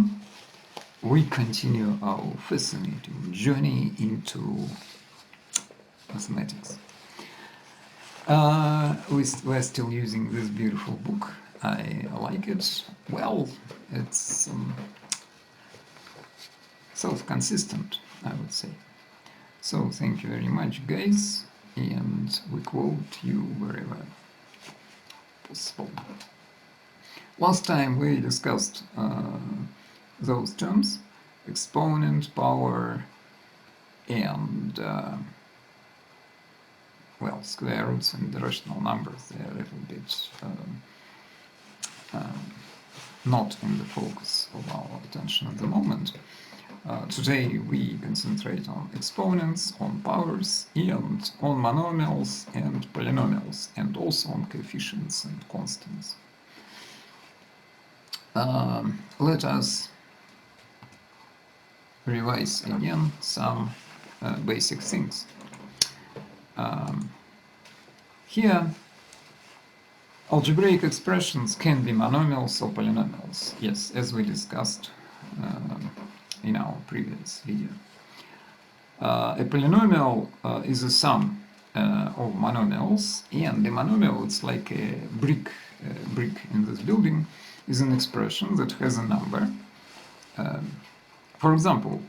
everyone. We continue our fascinating journey into mathematics. We're still using this beautiful book. I like it. Well, it's self-consistent, I would say. So thank you very much, guys, and we quote you wherever possible. Last time we discussed those terms: exponent, power, and well, square roots and rational numbers. They're a little bit not in the focus of our attention at the moment. Today we concentrate on exponents, on powers, and on monomials and polynomials, and also on coefficients and constants. Let us revise again some basic things. Here, algebraic expressions can be monomials or polynomials, yes, as we discussed in our previous video. A polynomial is a sum of monomials, and the monomial, it's like a brick in this building, is an expression that has a number. For example,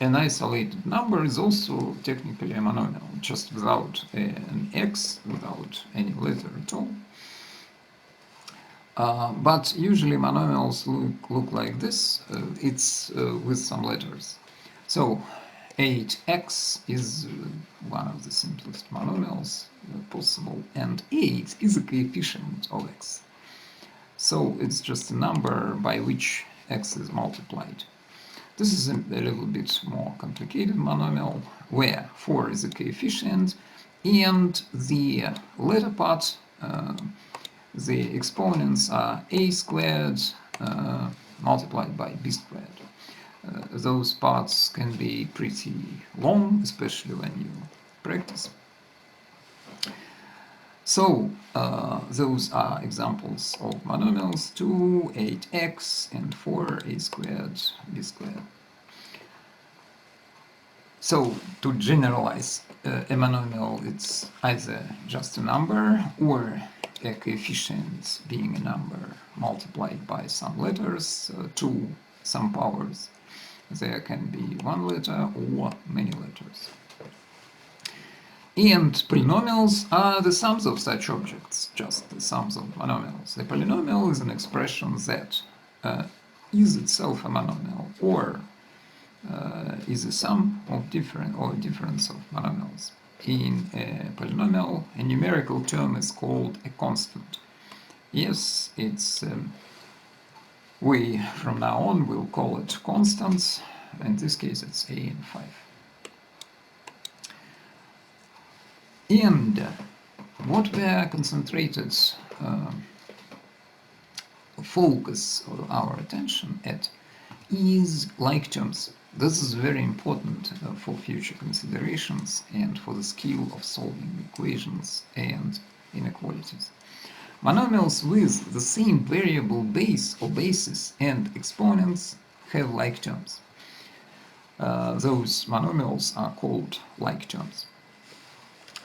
an isolated number is also technically a monomial, just without an x, without any letter at all. But usually monomials look like this. It's with some letters. So 8x is one of the simplest monomials possible, and 8 is a coefficient of x. So it's just a number by which x is multiplied. This is a little bit more complicated monomial, where 4 is a coefficient, and the latter part, the exponents are a squared multiplied by b squared. Those parts can be pretty long, especially when you practice. So those are examples of monomials: 2, 8x, and 4, a squared, b squared. So to generalize, a monomial, it's either just a number or a coefficient being a number multiplied by some letters to some powers. There can be one letter or many letters. And polynomials are the sums of such objects, just the sums of monomials. A polynomial is an expression that is itself a monomial, or is a sum of difference of monomials. In a polynomial, a numerical term is called a constant. Yes, it's we from now on will call it constants. In this case, it's a and 5. And what we are concentrated focus of our attention at is like terms. This is very important for future considerations and for the skill of solving equations and inequalities. Monomials with the same variable base or basis and exponents have like terms. Those monomials are called like terms.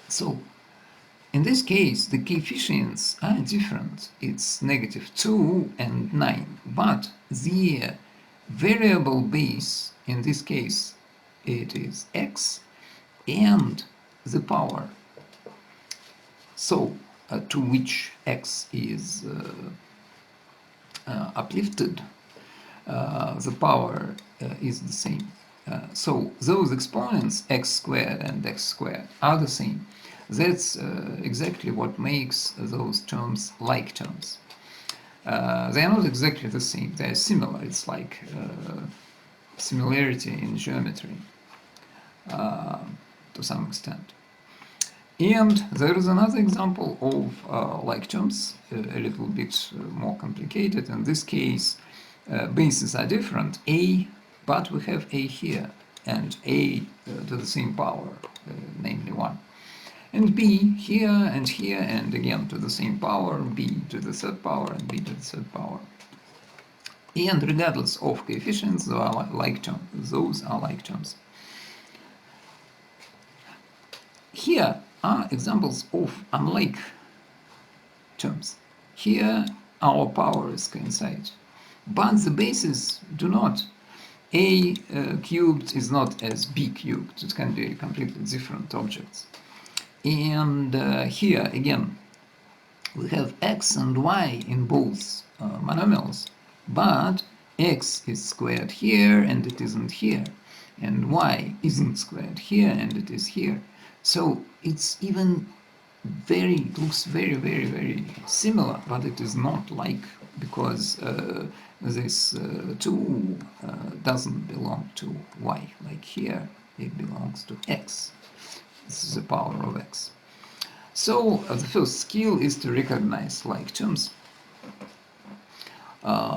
So, in this case, the coefficients are different. It's -2 and 9, but the variable base, in this case, it is x, and the power, so to which x is uplifted, the power is the same. So those exponents, x squared and x squared, are the same. That's exactly what makes those terms like terms. They are not exactly the same, they are similar. It's like similarity in geometry to some extent. And there is another example of like terms, a little bit more complicated. In this case, bases are different, a, but we have a here, and a to the same power, namely 1. And b here, and again to the same power, b to the third power, and b to the third power. And regardless of coefficients, those are like terms. Here are examples of unlike terms. Here our powers coincide, but the bases do not. A cubed is not as b cubed. It can be completely different objects. And here again, we have x and y in both monomials, but x is squared here and it isn't here, and y isn't squared here and it is here. So it's even looks very similar, but it is not like, because this 2 doesn't belong to y. Like here, it belongs to x. This is the power of x. So the first skill is to recognize like terms.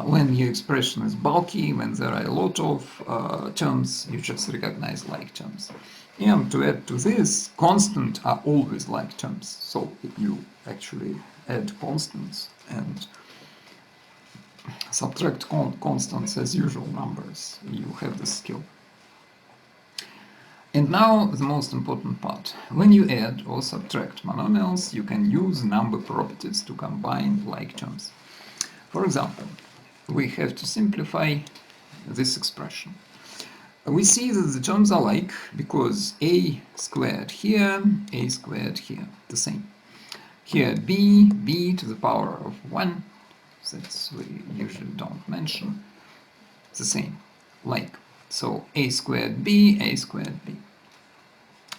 When your expression is bulky, when there are a lot of terms, you just recognize like terms. And to add to this, constants are always like terms. So if you actually add constants and subtract constants as usual numbers, you have this skill. And now the most important part. When you add or subtract monomials, you can use number properties to combine like terms. For example, we have to simplify this expression. We see that the terms are like because a squared here, a squared here, the same. Here b to the power of 1, that we usually don't mention, the same, like. So a squared b,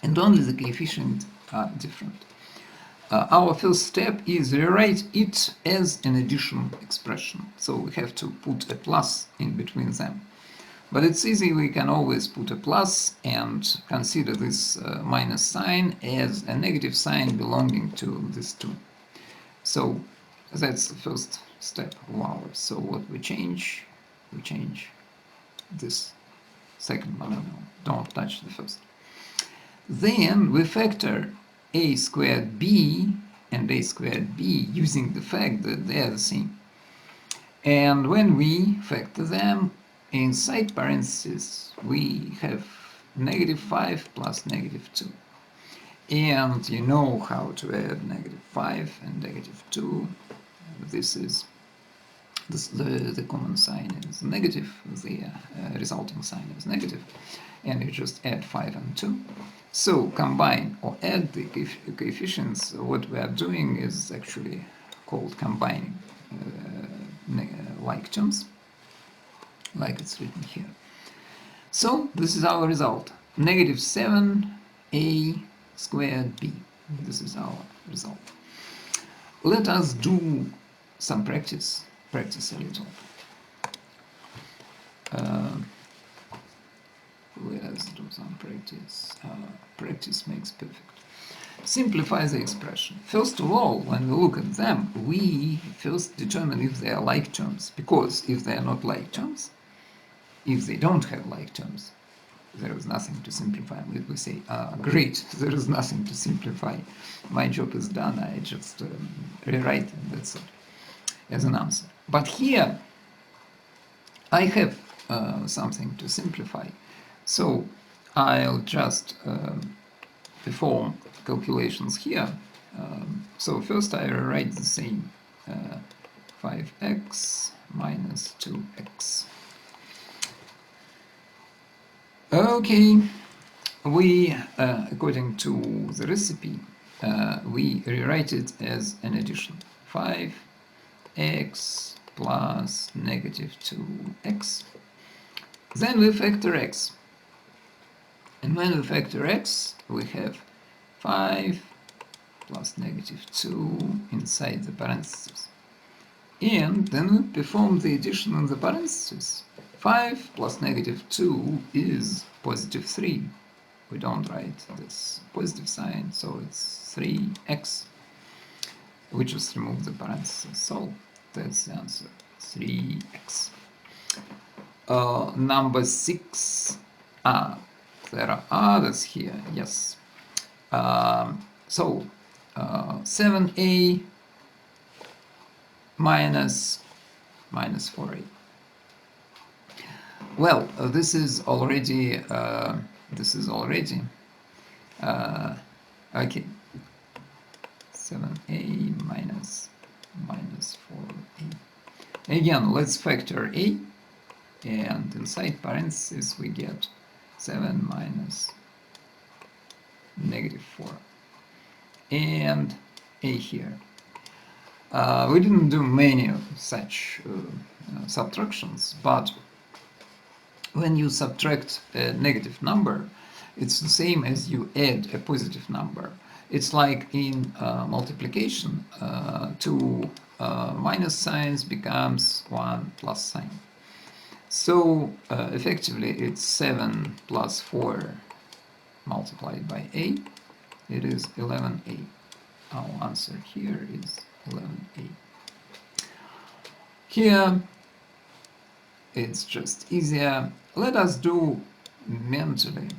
and only the coefficients are different. Our first step is rewrite it as an addition expression. So we have to put a plus in between them. But it's easy, we can always put a plus and consider this minus sign as a negative sign belonging to this 2. So that's the first step of ours. So what we change this second monomial. Don't touch the first. Then we factor a squared b and a squared b using the fact that they are the same. And when we factor them, inside parentheses we have -5 plus -2. And you know how to add -5 and -2. This is the common sign is negative, the resulting sign is negative, and you just add 5 and 2. So combine or add the coefficients. What we are doing is actually called combining like terms, like it's written here. So this is our result, -7a squared b. This is our result. Let us do some practice a little. Let us do some practice. Practice makes perfect. Simplify the expression. First of all, when we look at them, we first determine if they are like terms, because if they are not like terms, if they don't have like terms, there is nothing to simplify. We say, great, there is nothing to simplify. My job is done. I just rewrite it, that's it, as an answer. But here, I have something to simplify. So I'll just perform calculations here. So first I write the same 5x minus 2x. Okay, we, according to the recipe, we rewrite it as an addition. 5x plus -2x. Then we factor x. And when we factor x, we have 5 plus -2 inside the parentheses. And then we perform the addition in the parentheses. 5 plus -2 is +3. We don't write this positive sign, so it's 3x. We just remove the parentheses. So that's the answer, 3x. Number 6. There are others here, yes. So 7a minus 4a. Well, this is already okay. 7a minus 4a. Again, let's factor a, and inside parentheses we get 7 minus -4 and a here. We didn't do many of such subtractions, but when you subtract a negative number, it's the same as you add a positive number. It's like in multiplication, two minus signs becomes one plus sign. So effectively it's 7 plus 4 multiplied by a. It is 11a. Our answer here is 11a. Here it's just easier. Let us do mentally.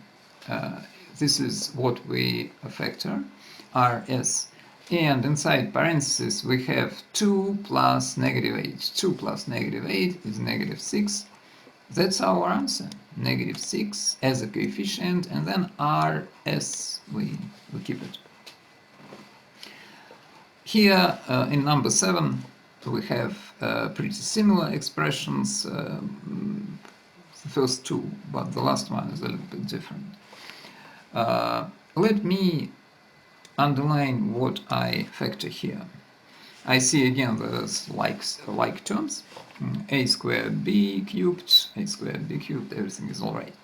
This is what we factor, rs. And inside parentheses we have 2 plus -8. 2 plus -8 is -6. That's our answer. -6 as a coefficient, and then rs, we keep it. Here in number 7 we have pretty similar expressions, the first two, but the last one is a little bit different. Let me underline what I factor here. I see again there's like terms, a squared b cubed, everything is all right.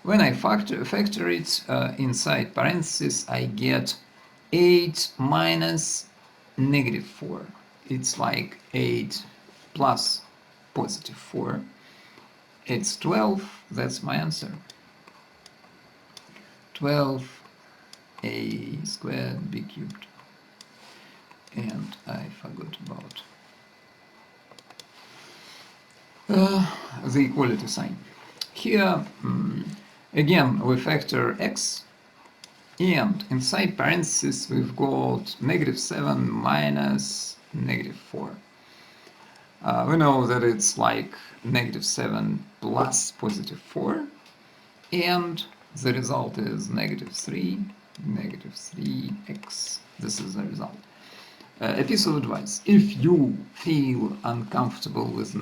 When I factor it inside parentheses, I get 8 minus -4. It's like 8 plus +4. It's 12. That's my answer. 12 a squared b cubed. And I forgot about the equality sign. Here, again, we factor x, and inside parentheses we've got -7 minus -4. We know that it's like -7 plus +4, and the result is -3, -3x. This is the result. A piece of advice: if you feel uncomfortable with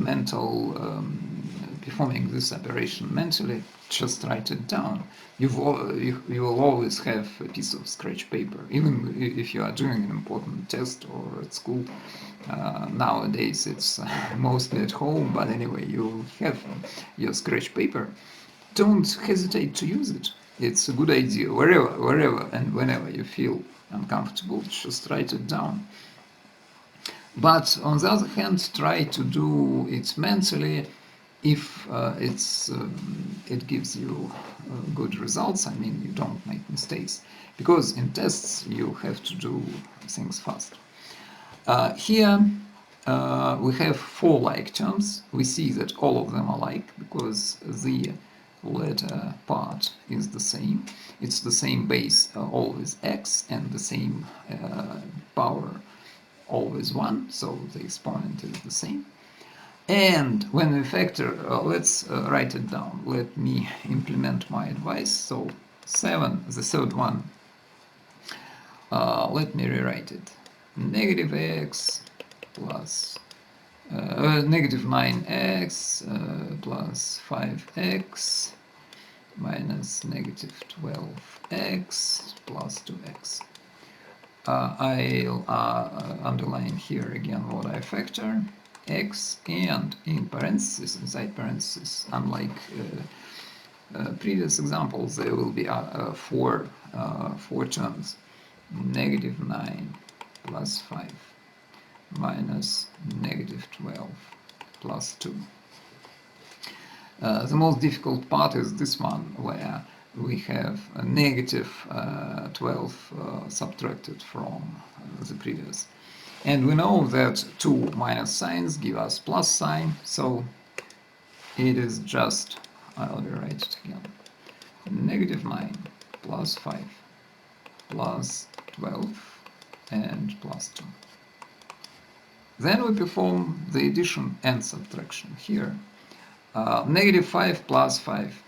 performing this operation mentally, just write it down. You will always have a piece of scratch paper, even if you are doing an important test or at school. Nowadays it's mostly at home, but anyway, you have your scratch paper. Don't hesitate to use it. It's a good idea. Wherever and whenever you feel uncomfortable, just write it down. But on the other hand, try to do it mentally if it gives you good results. I mean, you don't make mistakes, because in tests you have to do things fast. Here we have 4 like terms. We see that all of them are like because the letter part is the same. It's the same base, always x, and the same power, always 1, so the exponent is the same. And when we factor, let's write it down. Let me implement my advice. So 7, the third one, let me rewrite it. -x plus -9x plus 5x minus -12x plus 2x. I'll underline here again what I factor, x, and in parentheses, inside parentheses, unlike previous examples, there will be four terms: -9 plus 5 minus -12 plus 2. The most difficult part is this one, where we have a -12 subtracted from the previous. And we know that 2 minus signs give us plus sign, so it is just, I'll rewrite it again, -9 plus 5 plus 12 and plus 2. Then we perform the addition and subtraction here. Negative 5 plus 5,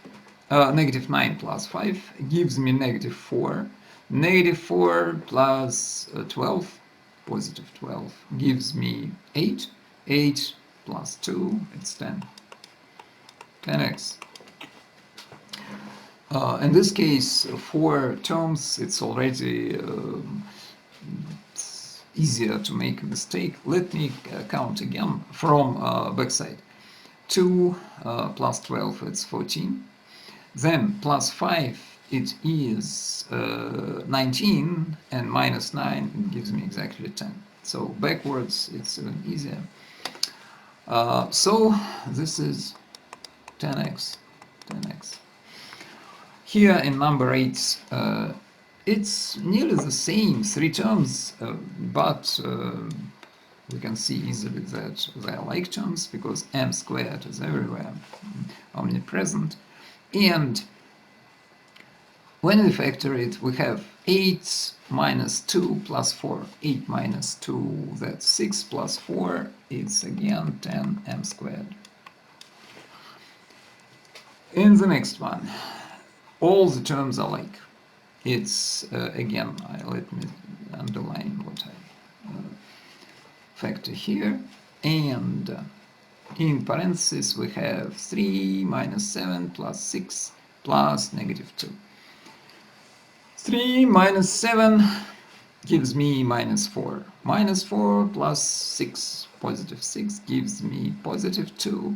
negative 9 plus 5 gives me negative 4. Negative 4 plus 12, positive 12, gives me 8. 8 plus 2, it's 10. 10x. In this case, for terms, it's already it's easier to make a mistake. Let me count again from backside. 2 plus 12, it's 14. Then plus 5, it is 19, and minus 9, it gives me exactly 10. So backwards, it's even easier. So this is 10x. 10x. Here in number 8, it's nearly the same, 3 terms, but we can see easily that they are like terms because m squared is everywhere, omnipresent. And when we factor it, we have 8 minus 2 plus 4. 8 minus 2, that's 6 plus 4, it's again 10m squared. In the next one, all the terms are like. It's, again, let me underline what I factor here. And in parentheses, we have 3 minus 7 plus 6 plus negative 2. 3 minus 7 gives me minus 4. Minus 4 plus 6, positive 6, gives me positive 2.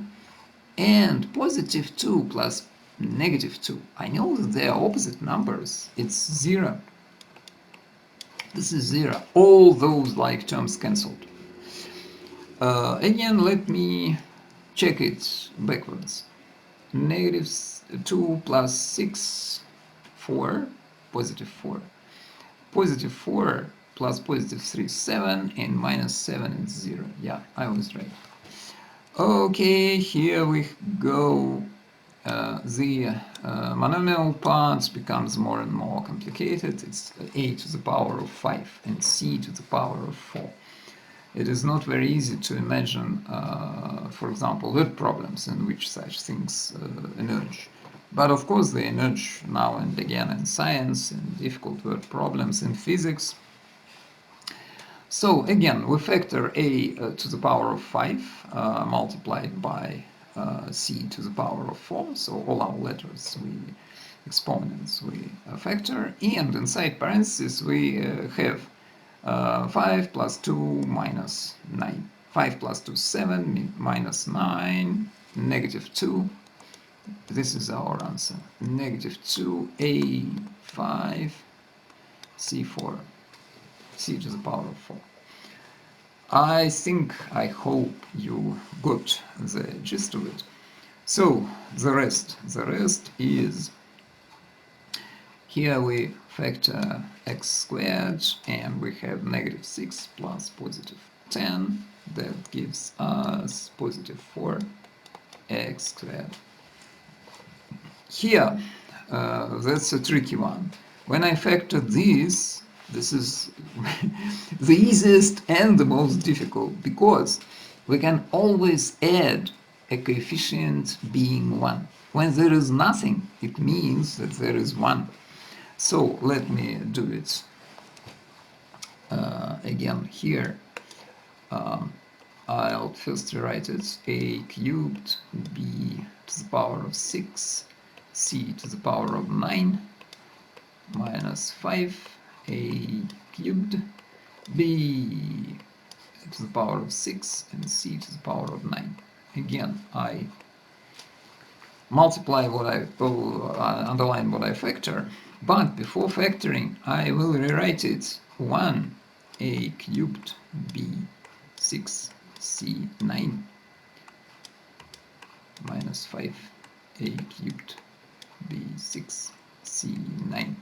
And positive 2 plus negative 2. I know that they are opposite numbers. It's 0. This is 0. All those like terms cancelled. Again, let me check it backwards. Negative 2 plus 6, 4, positive 4. Positive 4 plus positive 3, 7, and minus 7 is 0. Yeah, I was right. Okay, here we go. The monomial parts becomes more and more complicated. It's a to the power of 5 and c to the power of 4. It is not very easy to imagine, for example, word problems in which such things emerge. But of course they emerge now and again in science, in difficult word problems, in physics. So again, we factor a to the power of 5 multiplied by c to the power of 4. So all our letters, exponents, we factor. And inside parentheses, we have 5 plus 2 minus 9. 5 plus 2, 7, minus 9, negative 2. This is our answer. Negative 2, A5, C4, C to the power of 4. I hope you got the gist of it. So the rest is, here we factor x squared, and we have negative 6 plus positive 10. That gives us positive 4x squared. Here, that's a tricky one. When I factor this is the easiest and the most difficult, because we can always add a coefficient being 1. When there is nothing, it means that there is 1. So let me do it again here. I'll first write it a cubed b to the power of 6 c to the power of 9 minus 5 a cubed b to the power of 6 and c to the power of 9. Again, I multiply what I underline what I factor, but before factoring I will rewrite it 1 a cubed b 6 c 9 minus 5 a cubed b 6 c 9.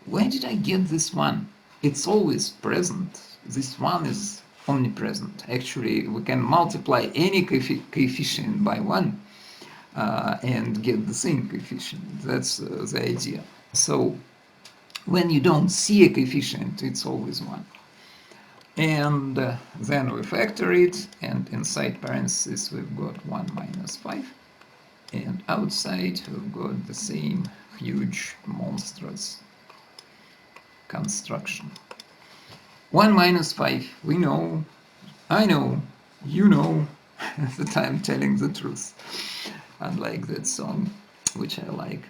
Where did I get this one? It's always present. This one is omnipresent. Actually, we can multiply any coefficient by 1 and get the same coefficient. That's the idea. So when you don't see a coefficient, it's always 1. And then we factor it, and inside parentheses we've got 1 minus 5, and outside we've got the same huge monstrous construction. 1 minus 5, we know, I know, you know that I'm telling the truth. Unlike that song, which I like,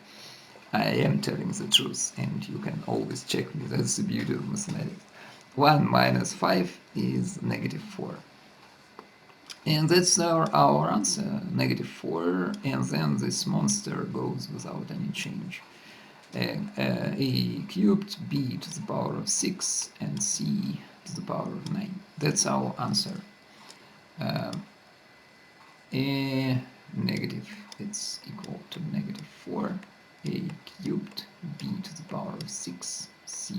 I am telling the truth, and you can always check me. That's the beauty of mathematics. 1 minus 5 is negative 4. And that's our answer, negative 4, and then this monster goes without any change. A cubed, b to the power of 6, and c to the power of 9. That's our answer. Negative, it's equal to negative 4, a cubed, b to the power of 6, c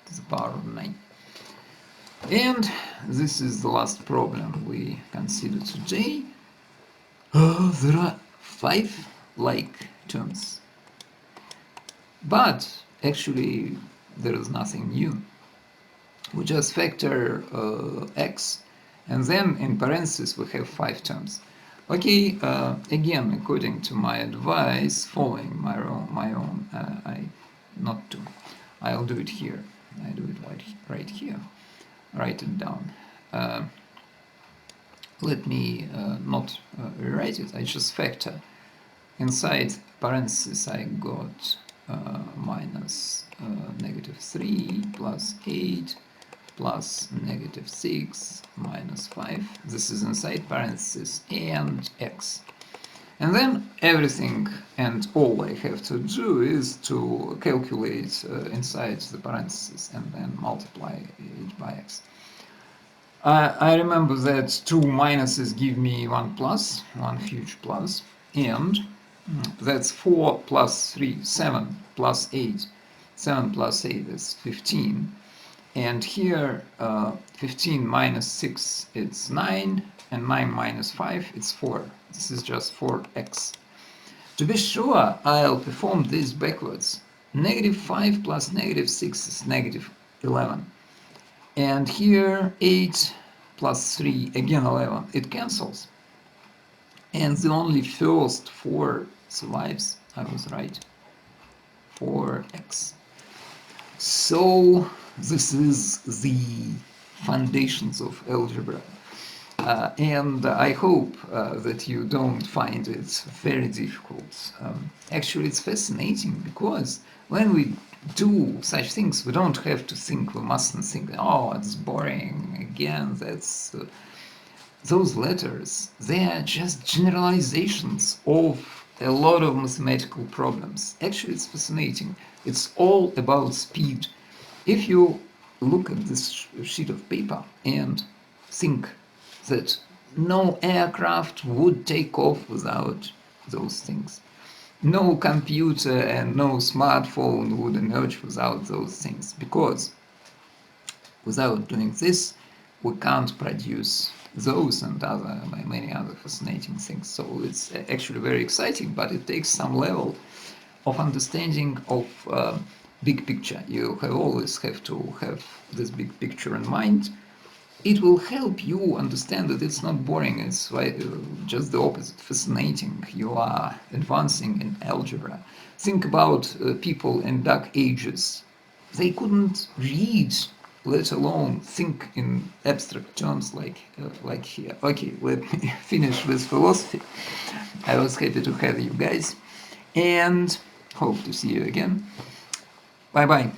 to the power of 9. And this is the last problem we consider today. There are 5 like terms, but actually there is nothing new. We just factor x, and then in parentheses we have 5 terms. Okay, again, according to my advice, following my own, I'll do it here. I do it right here. Write it down. Let me not rewrite it. I just factor. Inside parentheses I got minus negative 3 plus 8 plus negative 6 minus 5. This is inside parentheses, and x. And then everything and all I have to do is to calculate inside the parentheses and then multiply it by x. I remember that 2 minuses give me 1 plus, one huge plus, and that's 4 plus 3, 7 plus 8. 7 plus 8 is 15. And here 15 minus 6, it's 9, and 9 minus 5, it's 4. This is just 4x. To be sure, I'll perform this backwards. Negative 5 plus negative 6 is negative 11. And here 8 plus 3, again 11, it cancels. And the only first 4 survives. I was right. 4x. So this is the foundations of algebra. And I hope that you don't find it very difficult. Actually, it's fascinating because when we do such things, we don't have to think, we mustn't think, oh, it's boring, again, that's... those letters, they are just generalizations of a lot of mathematical problems. Actually, it's fascinating. It's all about speed. If you look at this sheet of paper and think that no aircraft would take off without those things, no computer and no smartphone would emerge without those things, because without doing this we can't produce those and many other fascinating things. So it's actually very exciting, but it takes some level of understanding of big picture. You always have to have this big picture in mind. It will help you understand that it's not boring, it's just the opposite, fascinating. You are advancing in algebra. Think about people in Dark Ages. They couldn't read, let alone think in abstract terms like here. Okay, let me finish with philosophy. I was happy to have you guys, and hope to see you again. Bye bye.